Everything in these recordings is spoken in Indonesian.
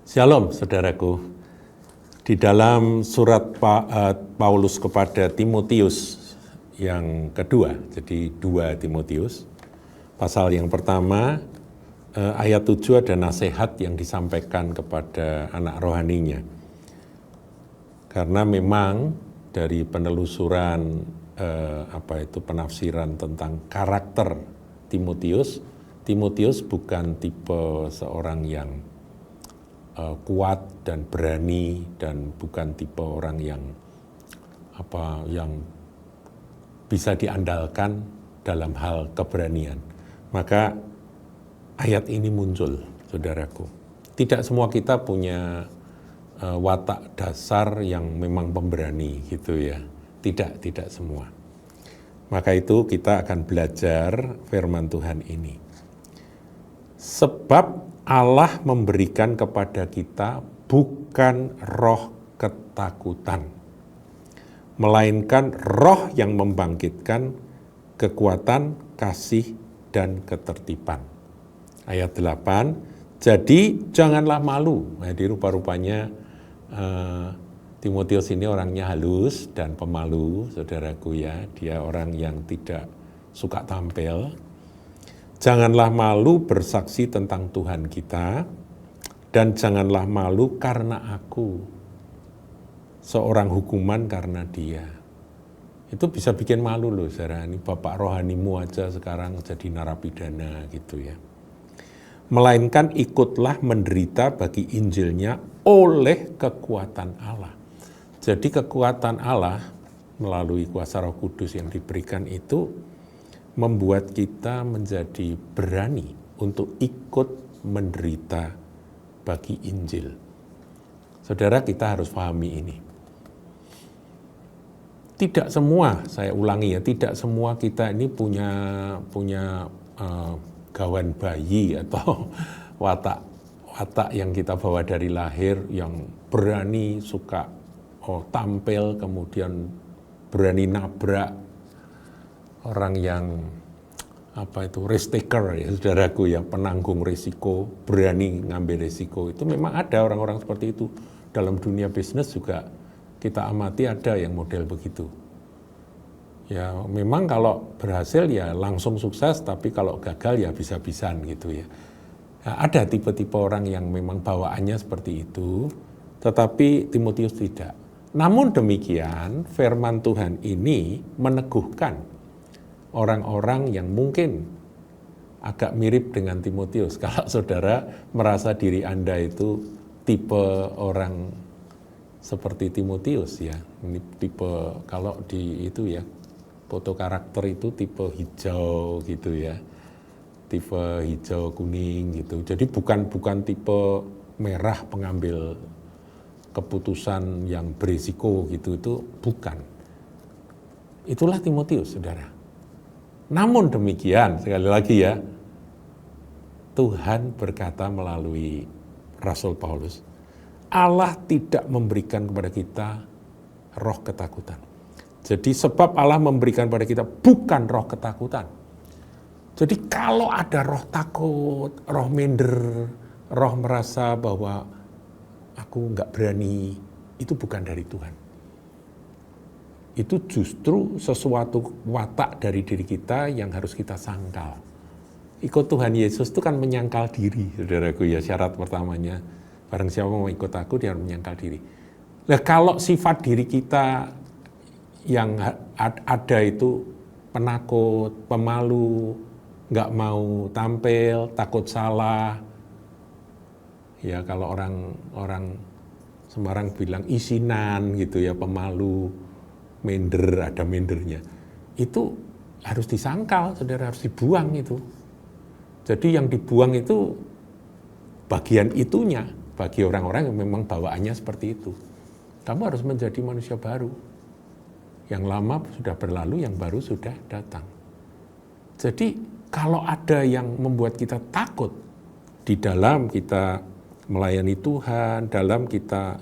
Shalom saudaraku, di dalam surat Paulus kepada Timotius yang kedua, jadi 2 Timotius, pasal yang pertama, ayat 7 ada nasihat yang disampaikan kepada anak rohaninya. Karena memang dari penelusuran penafsiran tentang karakter Timotius bukan tipe seorang yang kuat dan berani, dan bukan tipe orang yang bisa diandalkan dalam hal keberanian. Maka ayat ini muncul, saudaraku. Tidak semua kita punya watak dasar yang memang pemberani gitu ya. Tidak semua. Maka itu kita akan belajar firman Tuhan ini. Sebab Allah memberikan kepada kita bukan roh ketakutan, melainkan roh yang membangkitkan kekuatan, kasih, dan ketertiban. Ayat 8, jadi janganlah malu. Jadi rupa-rupanya Timotius ini orangnya halus dan pemalu, saudaraku ya. Dia orang yang tidak suka tampil. Janganlah malu bersaksi tentang Tuhan kita, dan janganlah malu karena aku seorang hukuman karena dia. Itu bisa bikin malu loh, saudara. Ini bapak rohanimu aja sekarang jadi narapidana gitu ya. Melainkan ikutlah menderita bagi Injilnya oleh kekuatan Allah. Jadi kekuatan Allah melalui kuasa Roh Kudus yang diberikan itu membuat kita menjadi berani untuk ikut menderita bagi Injil. Saudara, kita harus pahami ini. Tidak semua, saya ulangi ya, tidak semua kita ini punya gawan bayi atau watak yang kita bawa dari lahir yang berani, suka tampil, kemudian berani nabrak, orang yang risk taker ya saudaraku ya, penanggung risiko, berani ngambil risiko. Itu memang ada orang-orang seperti itu. Dalam dunia bisnis juga kita amati ada yang model begitu. Ya memang kalau berhasil ya langsung sukses, tapi kalau gagal ya bisa-bisan gitu ya. Nah, ada tipe-tipe orang yang memang bawaannya seperti itu, tetapi Timotius tidak. Namun demikian firman Tuhan ini meneguhkan orang-orang yang mungkin agak mirip dengan Timotius. Kalau saudara merasa diri Anda itu tipe orang seperti Timotius ya. Ini tipe, kalau di itu ya, foto karakter itu tipe hijau gitu ya. Tipe hijau kuning gitu. Jadi bukan tipe merah pengambil keputusan yang berisiko gitu, itu bukan. Itulah Timotius, saudara. Namun demikian, sekali lagi ya, Tuhan berkata melalui Rasul Paulus, Allah tidak memberikan kepada kita roh ketakutan. Jadi sebab Allah memberikan kepada kita bukan roh ketakutan. Jadi kalau ada roh takut, roh minder, roh merasa bahwa aku nggak berani, itu bukan dari Tuhan. Itu justru sesuatu watak dari diri kita yang harus kita sangkal. Ikut Tuhan Yesus itu kan menyangkal diri, saudaraku ya, syarat pertamanya. Barang siapa mau ikut aku, dia harus menyangkal diri. Nah kalau sifat diri kita yang ada itu penakut, pemalu, nggak mau tampil, takut salah. Ya kalau orang Semarang bilang isinan gitu ya, pemalu, minder, ada mindernya. Itu harus disangkal, saudara, harus dibuang itu. Jadi yang dibuang itu bagian itunya, bagi orang-orang yang memang bawaannya seperti itu. Kamu harus menjadi manusia baru. Yang lama sudah berlalu, yang baru sudah datang. Jadi kalau ada yang membuat kita takut di dalam kita melayani Tuhan, dalam kita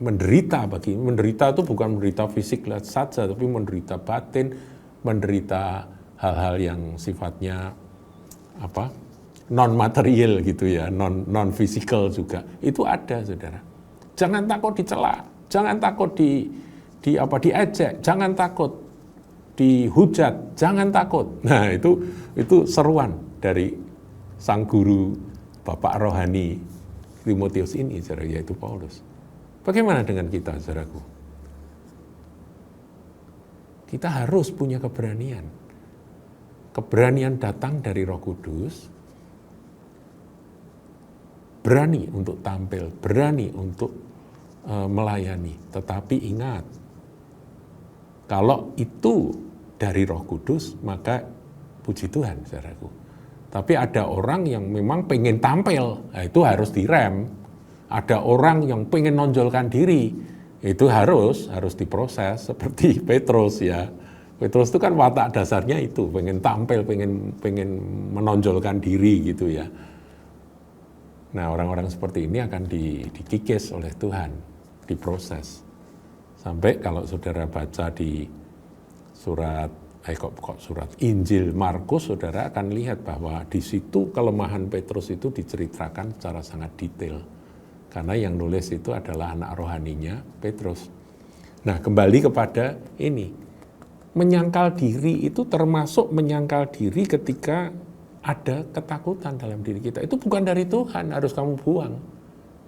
menderita itu bukan menderita fisik saja, tapi menderita batin, menderita hal-hal yang sifatnya non material gitu ya, non physical juga. Itu ada, Saudara. Jangan takut dicela, jangan takut diejek, jangan takut dihujat, jangan takut. Nah, itu seruan dari sang guru Bapak rohani Timotius ini, Saudara, yaitu Paulus. Bagaimana dengan kita, Saudaraku? Kita harus punya keberanian. Keberanian datang dari Roh Kudus. Berani untuk tampil, berani untuk melayani. Tetapi ingat, kalau itu dari Roh Kudus, maka puji Tuhan, Saudaraku. Tapi ada orang yang memang pengen tampil, nah itu harus direm. Ada orang yang pengen nonjolkan diri, itu harus diproses seperti Petrus ya. Petrus itu kan watak dasarnya itu, pengen tampil, pengen menonjolkan diri gitu ya. Nah, orang-orang seperti ini akan dikikis oleh Tuhan, diproses. Sampai kalau saudara baca di surat Injil Markus, saudara akan lihat bahwa di situ kelemahan Petrus itu diceritakan secara sangat detail. Karena yang nulis itu adalah anak rohaninya Petrus. Nah, kembali kepada ini. Menyangkal diri itu termasuk menyangkal diri ketika ada ketakutan dalam diri kita. Itu bukan dari Tuhan, harus kamu buang.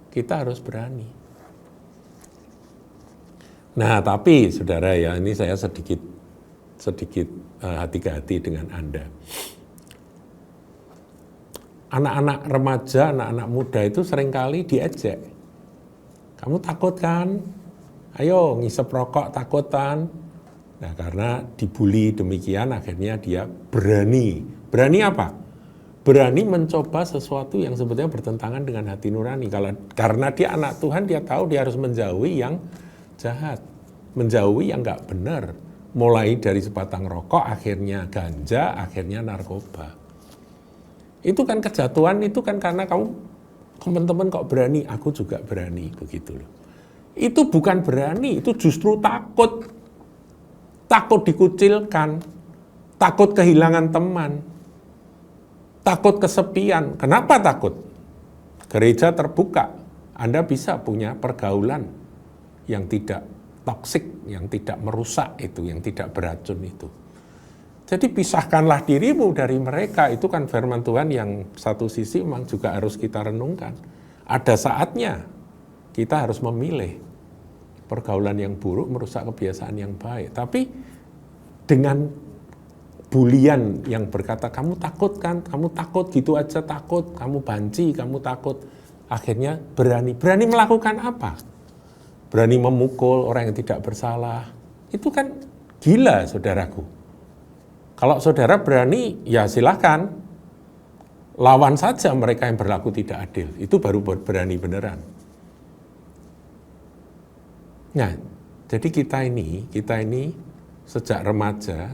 Kita harus berani. Nah, tapi saudara ya, ini saya sedikit hati-hati dengan Anda. Anak-anak remaja, anak-anak muda itu seringkali diejek. Kamu takut kan? Ayo ngisep rokok, takut kan? Nah, karena dibully demikian, akhirnya dia berani. Berani apa? Berani mencoba sesuatu yang sebetulnya bertentangan dengan hati nurani. Karena dia anak Tuhan, dia tahu dia harus menjauhi yang jahat. Menjauhi yang nggak benar. Mulai dari sebatang rokok, akhirnya ganja, akhirnya narkoba. Itu kan kejatuhan, itu kan karena teman-teman kok berani, aku juga berani, begitu loh. Itu bukan berani, itu justru takut. Takut dikucilkan, takut kehilangan teman, takut kesepian. Kenapa takut? Gereja terbuka, Anda bisa punya pergaulan yang tidak toksik, yang tidak merusak itu, yang tidak beracun itu. Jadi pisahkanlah dirimu dari mereka, itu kan firman Tuhan yang satu sisi memang juga harus kita renungkan. Ada saatnya kita harus memilih pergaulan yang buruk merusak kebiasaan yang baik. Tapi dengan bulian yang berkata, kamu takut kan, kamu takut gitu aja takut, kamu banci, kamu takut. Akhirnya berani melakukan apa? Berani memukul orang yang tidak bersalah. Itu kan gila, saudaraku. Kalau saudara berani, ya silahkan. Lawan saja mereka yang berlaku tidak adil. Itu baru berani beneran. Nah, jadi kita ini sejak remaja,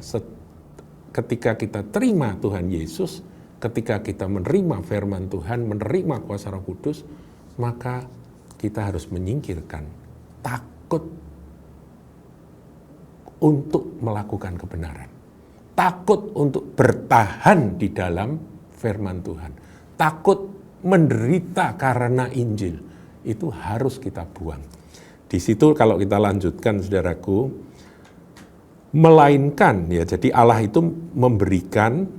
ketika kita terima Tuhan Yesus, ketika kita menerima firman Tuhan, menerima kuasa Roh Kudus, maka kita harus menyingkirkan takut untuk melakukan kebenaran. Takut untuk bertahan di dalam firman Tuhan. Takut menderita karena Injil. Itu harus kita buang. Di situ kalau kita lanjutkan, saudaraku, melainkan, ya, jadi Allah itu memberikan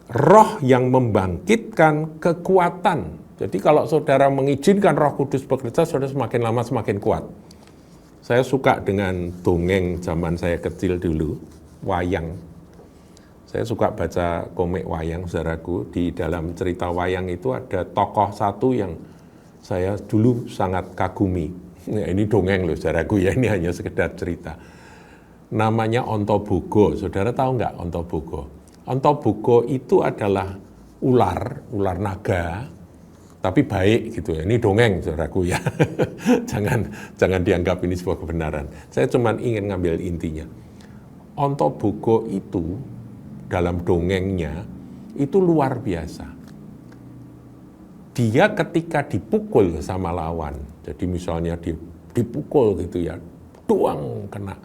roh yang membangkitkan kekuatan. Jadi kalau saudara mengizinkan Roh Kudus bekerja, saudara semakin lama semakin kuat. Saya suka dengan dongeng zaman saya kecil dulu, wayang. Saya suka baca komik wayang, saudaraku. Di dalam cerita wayang itu ada tokoh satu yang saya dulu sangat kagumi. Ya, ini dongeng loh, saudaraku ya, ini hanya sekedar cerita. Namanya Ontobogo. Saudara tahu nggak Ontobogo? Ontobogo itu adalah ular naga, tapi baik gitu ya. Ini dongeng, saudaraku ya. jangan dianggap ini sebuah kebenaran. Saya cuma ingin ngambil intinya. Ontobogo itu dalam dongengnya itu luar biasa. Dia ketika dipukul sama lawan, jadi misalnya dipukul gitu ya, doang kena.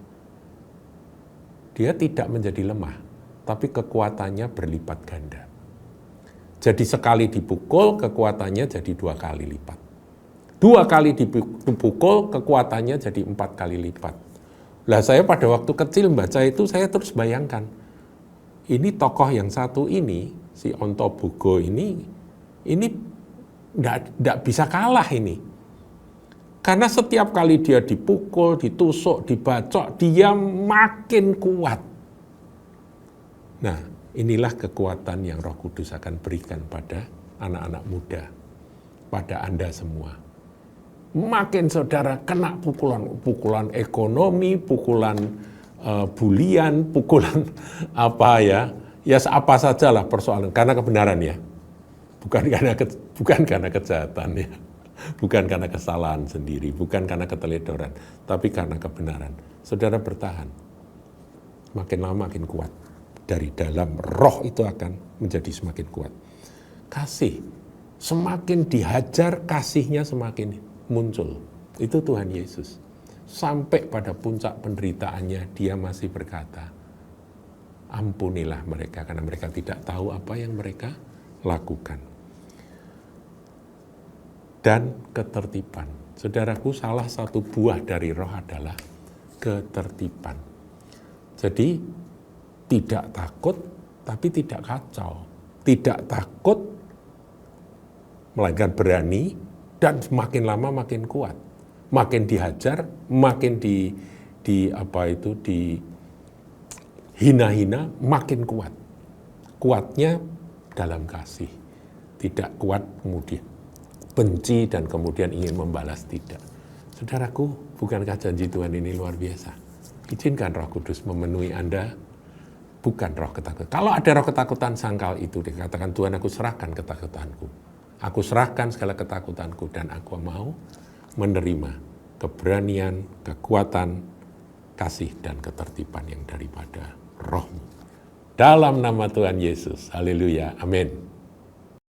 Dia tidak menjadi lemah, tapi kekuatannya berlipat ganda. Jadi sekali dipukul, kekuatannya jadi 2 kali lipat. 2 kali dipukul, kekuatannya jadi 4 kali lipat. Lah saya pada waktu kecil membaca itu, saya terus bayangkan, ini tokoh yang satu ini, si Ontobogo ini enggak bisa kalah ini. Karena setiap kali dia dipukul, ditusuk, dibacok, dia makin kuat. Nah, inilah kekuatan yang Roh Kudus akan berikan pada anak-anak muda, pada Anda semua. Makin saudara kena pukulan ekonomi, pukulan bulian, pukulan apa ya apa sajalah persoalan, karena kebenaran ya. Bukan karena kejahatan ya. Bukan karena kesalahan sendiri, bukan karena keteledoran, tapi karena kebenaran. Saudara bertahan, makin lama makin kuat. Dari dalam roh itu akan menjadi semakin kuat. Kasih, semakin dihajar kasihnya semakin muncul. Itu Tuhan Yesus. Sampai pada puncak penderitaannya dia masih berkata, ampunilah mereka karena mereka tidak tahu apa yang mereka lakukan. Dan ketertiban. Saudaraku, salah satu buah dari roh adalah ketertiban. Jadi tidak takut tapi tidak kacau. Tidak takut melainkan berani, dan makin lama makin kuat. Makin dihajar, makin dihina-hina, makin kuat. Kuatnya dalam kasih. Tidak kuat kemudian benci dan kemudian ingin membalas, tidak. Saudaraku, bukankah janji Tuhan ini luar biasa? Izinkan Roh Kudus memenuhi Anda, bukan roh ketakutan. Kalau ada roh ketakutan sangkal itu, dikatakan Tuhan, aku serahkan ketakutanku. Aku serahkan segala ketakutanku dan aku mau menerima keberanian, kekuatan, kasih dan ketertiban yang daripada roh-Mu. Dalam nama Tuhan Yesus, haleluya, amin.